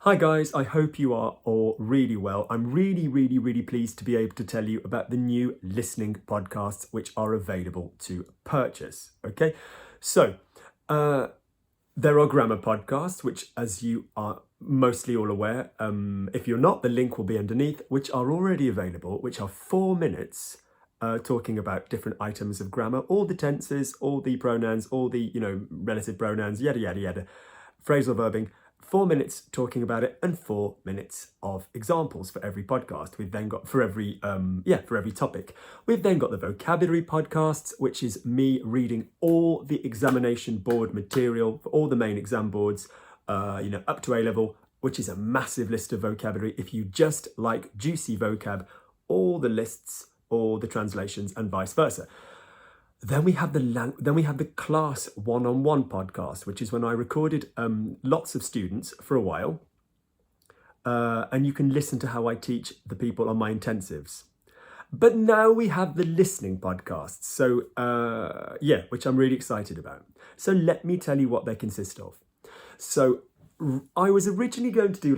Hi guys, I hope you are all really well. I'm really pleased to be able to tell you about the new listening podcasts which are available to purchase. Okay, so there are grammar podcasts, which, as you are mostly all aware, if you're not, the link will be underneath, which are already available, which are 4 minutes talking about different items of grammar, all the tenses, all the pronouns, all the, relative pronouns, yada, yada, yada, phrasal verbing. 4 minutes talking about it and 4 minutes of examples for every podcast. We've then got for every topic. We've then got the vocabulary podcasts, which is me reading all the examination board material for all the main exam boards, up to A level, which is a massive list of vocabulary. If you just like juicy vocab, all the lists, all the translations, and vice versa. Then we have the class one-on-one podcast, which is when I recorded lots of students for a while, and you can listen to how I teach the people on my intensives. But now we have the listening podcasts, so which I'm really excited about. So let me tell you what they consist of. So I was originally going to do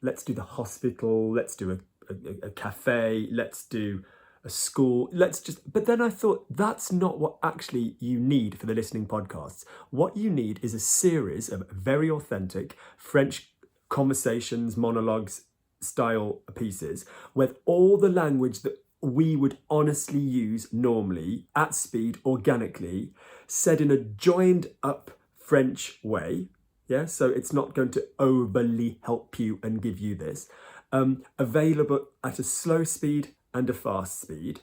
let's do the hospital, let's do a cafe, let's do a school, but then I thought that's not what actually you need for the listening podcasts. What you need is a series of very authentic French conversations, monologues style pieces with all the language that we would honestly use normally at speed, organically, said in a joined up French way. Yeah, so it's not going to overly help you and give you this. Available at a slow speed and a fast speed,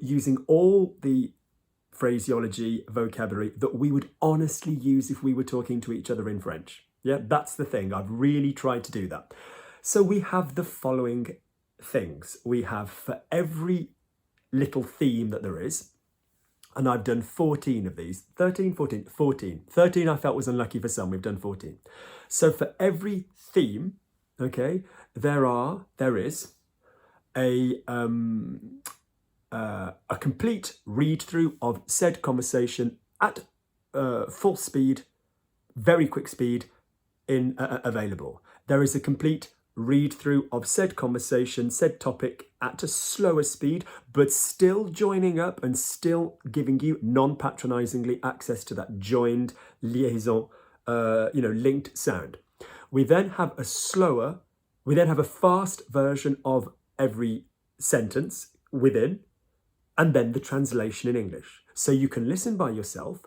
using all the phraseology, vocabulary that we would honestly use if we were talking to each other in French. Yeah, that's the thing. I've really tried to do that. So we have the following things. We have for every little theme that there is, and I've done 14 of these. 13, 14, 14. 13 I felt was unlucky for some, we've done 14. So for every theme, okay, there is a complete read-through of said conversation at full speed, very quick speed, available. There is a complete read-through of said conversation, said topic at a slower speed, but still joining up and still giving you non-patronizingly access to that joined liaison, linked sound. We then have a fast version of every sentence within, and then the translation in English. So you can listen by yourself,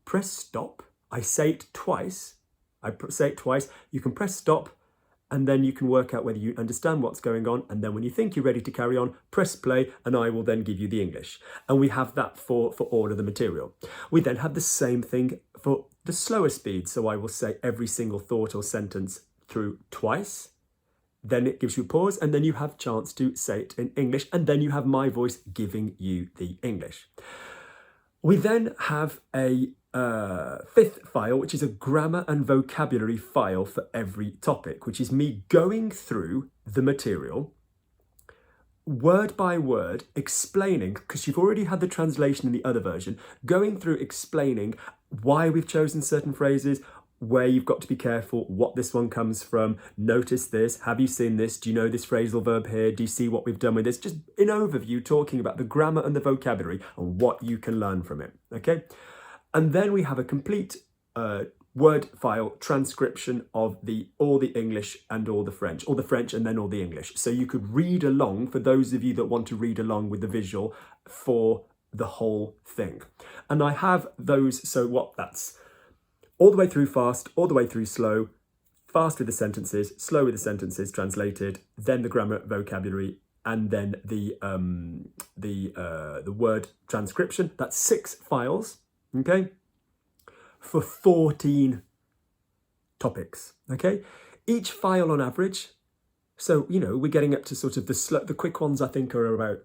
press stop. I say it twice. You can press stop, and then you can work out whether you understand what's going on. And then when you think you're ready to carry on, press play, and I will then give you the English. And we have that for all of the material. We then have the same thing for the slower speed. So I will say every single thought or sentence through twice. Then it gives you a pause, and then you have a chance to say it in English, and then you have my voice giving you the English. We then have a fifth file, which is a grammar and vocabulary file for every topic, which is me going through the material word by word, explaining, because you've already had the translation in the other version, going through explaining why we've chosen certain phrases, where you've got to be careful, what this one comes from, notice this, have you seen this, do you know this phrasal verb here, do you see what we've done with this? Just in overview, talking about the grammar and the vocabulary and what you can learn from it, okay? And then we have a complete word file transcription of all the English and all the French and then all the English. So you could read along, for those of you that want to read along with the visual, for the whole thing. And I have those, so that's all the way through fast, all the way through slow, fast with the sentences, slow with the sentences translated, then the grammar, vocabulary, and then the word transcription. That's 6 files, okay, for 14 topics, okay? Each file on average, so, we're getting up to sort of the quick ones, I think, are about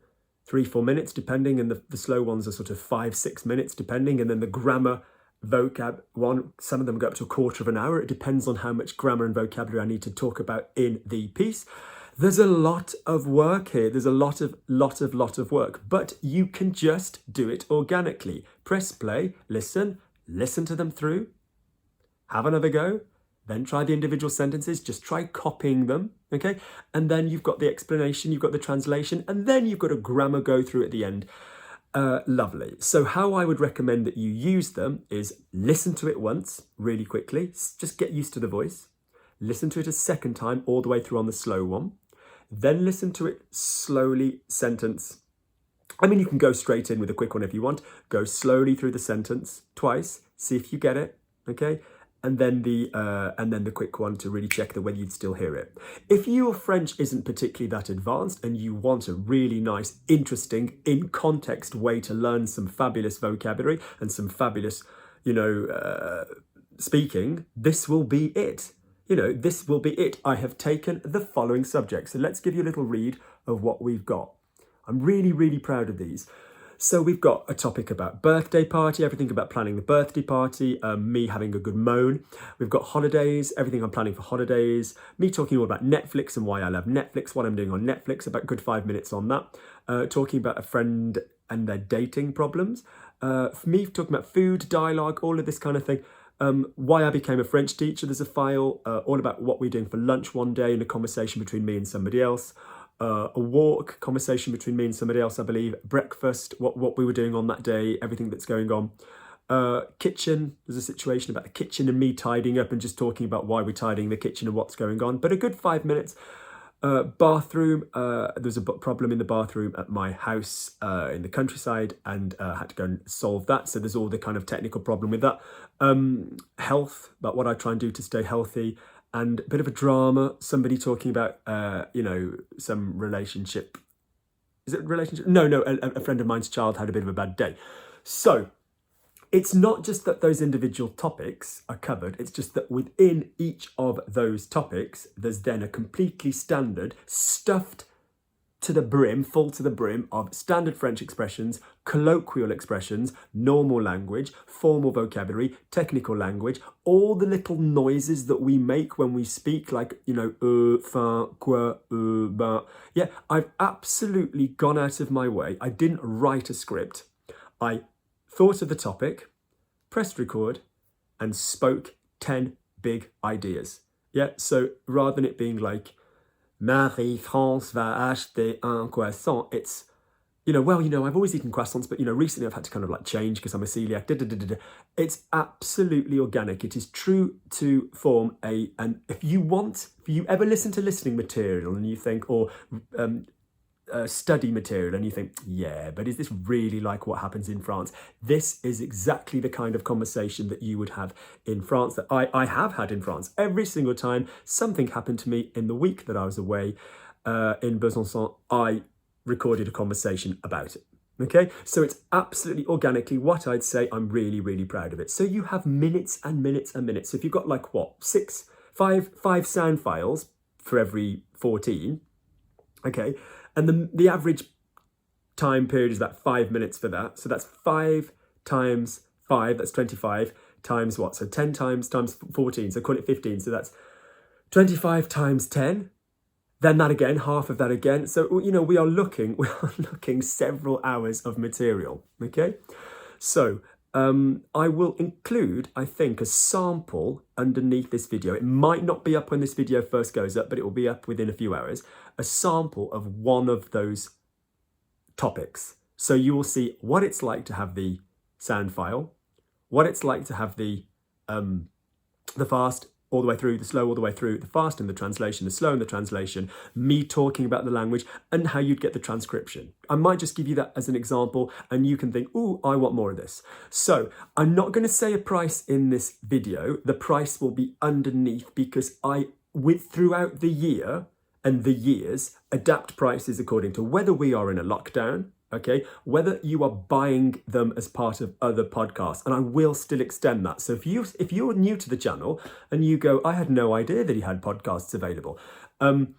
3-4 minutes, depending, and the slow ones are sort of 5-6 minutes, depending, and then the grammar, vocab one, some of them go up to a quarter of an hour. It depends on how much grammar and vocabulary I need to talk about in the piece. There's a lot of work here. There's a lot of work, but you can just do it organically. Press play, listen to them through, have another go, then try the individual sentences, just try copying them, okay? And then you've got the explanation, you've got the translation, and then you've got a grammar go through at the end. Lovely. So how I would recommend that you use them is listen to it once really quickly, just get used to the voice. Listen to it a second time all the way through on the slow one. Then listen to it slowly, sentence. I mean, you can go straight in with a quick one if you want. Go slowly through the sentence twice, see if you get it, okay? And then the quick one to really check whether you'd still hear it. If your French isn't particularly that advanced and you want a really nice, interesting, in context way to learn some fabulous vocabulary and some fabulous, speaking, this will be it. This will be it. I have taken the following subjects. So let's give you a little read of what we've got. I'm really, really proud of these. So we've got a topic about birthday party, everything about planning the birthday party, me having a good moan. We've got holidays, everything I'm planning for holidays, me talking all about Netflix and why I love Netflix, what I'm doing on Netflix, about a good 5 minutes on that. Talking about a friend and their dating problems. For me, talking about food, dialogue, all of this kind of thing. Why I became a French teacher. There's a file all about what we're doing for lunch one day and a conversation between me and somebody else. A walk, conversation between me and somebody else, I believe. Breakfast, what we were doing on that day, everything that's going on. Kitchen, there's a situation about the kitchen and me tidying up and just talking about why we're tidying the kitchen and what's going on. But a good 5 minutes. Bathroom, there's a problem in the bathroom at my house in the countryside and had to go and solve that. So there's all the kind of technical problem with that. Health, about what I try and do to stay healthy. And a bit of a drama, somebody talking about, some relationship. Is it relationship? No, a friend of mine's child had a bit of a bad day. So it's not just that those individual topics are covered, it's just that within each of those topics, there's then a completely standard, stuffed to the brim, full to the brim of standard French expressions, colloquial expressions, normal language, formal vocabulary, technical language, all the little noises that we make when we speak, like, fin, quoi, ben. Yeah, I've absolutely gone out of my way. I didn't write a script. I thought of the topic, pressed record, and spoke 10 big ideas. Yeah, so rather than it being like, Marie-France va acheter un croissant, it's, I've always eaten croissants, but, recently I've had to kind of like change because I'm a celiac. It's absolutely organic. It is true to form and if you ever listen to listening material and you think, or study material and you think, yeah, but is this really like what happens in France? This is exactly the kind of conversation that you would have in France, that I have had in France. Every single time something happened to me in the week that I was away in Besançon, I recorded a conversation about it. Okay, so it's absolutely organically what I'd say. I'm really, really proud of it. So you have minutes and minutes and minutes. So if you've got like five sound files for every 14, okay, and the average time period is about 5 minutes for that. So that's 5 times 5, that's 25 times what? So 10 times 14, so call it 15. So that's 25 times 10. Then that again, half of that again. So, we are looking several hours of material, okay? So I will include, I think, a sample underneath this video. It might not be up when this video first goes up, but it will be up within a few hours. A sample of one of those topics. So you will see what it's like to have the sound file, what it's like to have the fast all the way through, the slow all the way through, the fast and the translation, the slow and the translation, me talking about the language, and how you'd get the transcription. I might just give you that as an example, and you can think, ooh, I want more of this. So I'm not going to say a price in this video. The price will be underneath because throughout the year and the years, adapt prices according to whether we are in a lockdown, okay, whether you are buying them as part of other podcasts, and I will still extend that. So if you're new to the channel and you go, I had no idea that he had podcasts available, then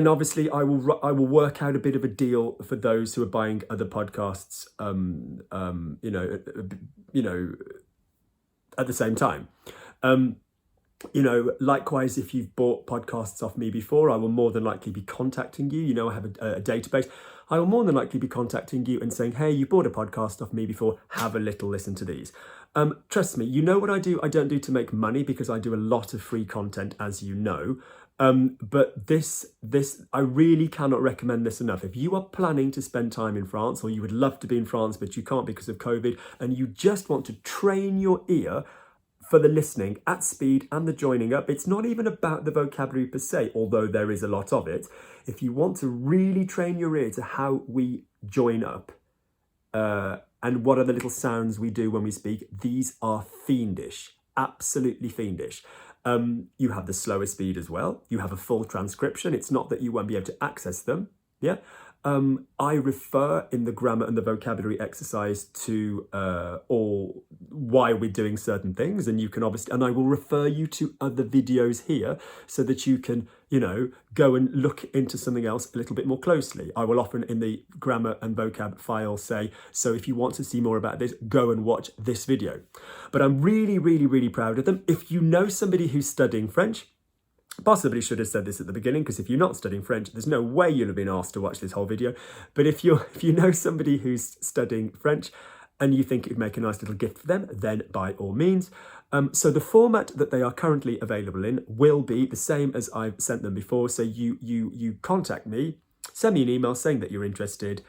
obviously I will work out a bit of a deal for those who are buying other podcasts, at the same time. Likewise, if you've bought podcasts off me before, I will more than likely be contacting you. I have a database. I will more than likely be contacting you and saying, hey, you bought a podcast off me before, have a little listen to these. Trust me, you know what I do? I don't do to make money because I do a lot of free content, as you know. But this, I really cannot recommend this enough. If you are planning to spend time in France, or you would love to be in France, but you can't because of COVID, and you just want to train your ear for the listening at speed and the joining up. It's not even about the vocabulary per se, although there is a lot of it. If you want to really train your ear to how we join up and what are the little sounds we do when we speak, these are fiendish, absolutely fiendish. You have the slower speed as well. You have a full transcription. It's not that you won't be able to access them. Yeah. I refer in the grammar and the vocabulary exercise to all why we're doing certain things, and you can obviously, and I will refer you to other videos here so that you can, go and look into something else a little bit more closely. I will often in the grammar and vocab file say, so if you want to see more about this, go and watch this video. But I'm really, really, really proud of them. If you know somebody who's studying French, possibly should have said this at the beginning, because if you're not studying French, there's no way you'll have been asked to watch this whole video. But if you know somebody who's studying French and you think it would make a nice little gift for them, then by all means. So the format that they are currently available in will be the same as I've sent them before. So you contact me, send me an email saying that you're interested.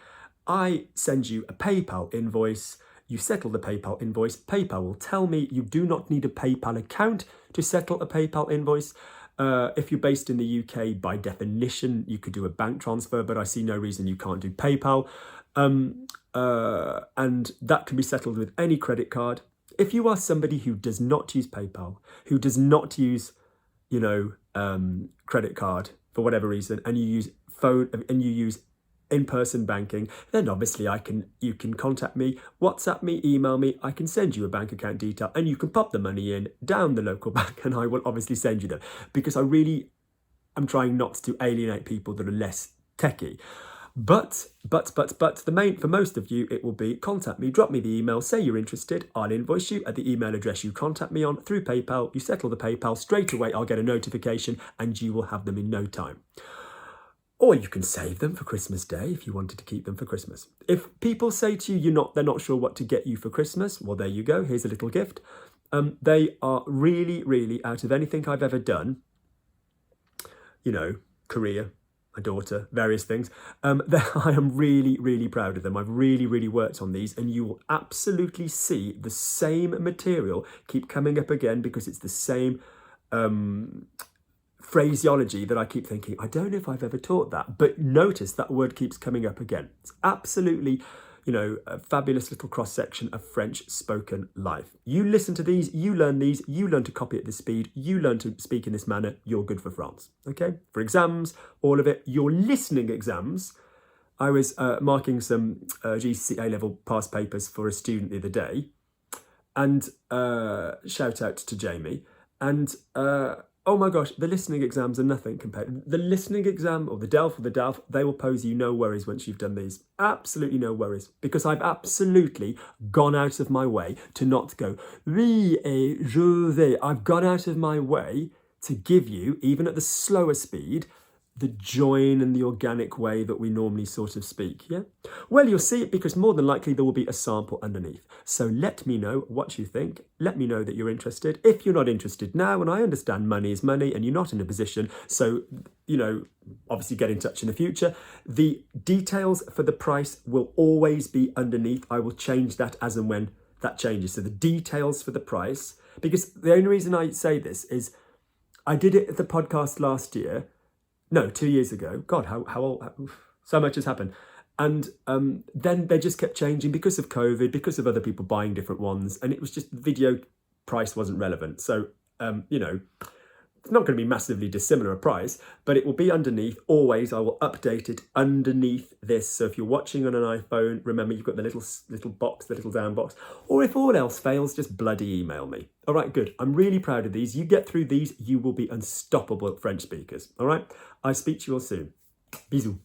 I send you a PayPal invoice. You settle the PayPal invoice. PayPal will tell me you do not need a PayPal account to settle a PayPal invoice. If you're based in the UK, by definition, you could do a bank transfer, but I see no reason you can't do PayPal. And that can be settled with any credit card. If you are somebody who does not use PayPal, who does not use, credit card for whatever reason, and you use phone and you use in-person banking, then obviously you can contact me, WhatsApp me, email me, I can send you a bank account detail and you can pop the money in down the local bank and I will obviously send you them, because I'm trying not to alienate people that are less techie. But the main, for most of you, it will be contact me, drop me the email, say you're interested, I'll invoice you at the email address you contact me on through PayPal, you settle the PayPal, straight away I'll get a notification and you will have them in no time. Or you can save them for Christmas Day if you wanted to keep them for Christmas. If people say to you they're not sure what to get you for Christmas, well, there you go. Here's a little gift. They are really, really, out of anything I've ever done, career, my daughter, various things, I am really, really proud of them. I've really, really worked on these, and you will absolutely see the same material keep coming up again because it's the same phraseology that I keep thinking, I don't know if I've ever taught that, but notice that word keeps coming up again. It's absolutely, a fabulous little cross-section of French spoken life. You listen to these, you learn to copy at this speed, you learn to speak in this manner, you're good for France, okay? For exams, all of it, your listening exams. I was marking some GCSE A-level past papers for a student the other day, and shout out to Jamie, and oh my gosh, the listening exams are nothing compared. The listening exam or the DELF, they will pose you no worries once you've done these. Absolutely no worries. Because I've absolutely gone out of my way to not go, oui, et je vais. I've gone out of my way to give you, even at the slower speed, the join and the organic way that we normally sort of speak, yeah? Well, you'll see it because more than likely there will be a sample underneath. So let me know what you think. Let me know that you're interested. If you're not interested now, and I understand money is money and you're not in a position, so, obviously get in touch in the future. The details for the price will always be underneath. I will change that as and when that changes. So the details for the price, because the only reason I say this is I did it at the podcast last year. No, 2 years ago. God, how old? So much has happened. And then they just kept changing because of COVID, because of other people buying different ones. And it was just the video price wasn't relevant. So, it's not going to be massively dissimilar a price, but it will be underneath. Always, I will update it underneath this. So if you're watching on an iPhone, remember you've got the little box, the little down box. Or if all else fails, just bloody email me. All right, good. I'm really proud of these. You get through these, you will be unstoppable French speakers. All right. I speak to you all soon. Bisous.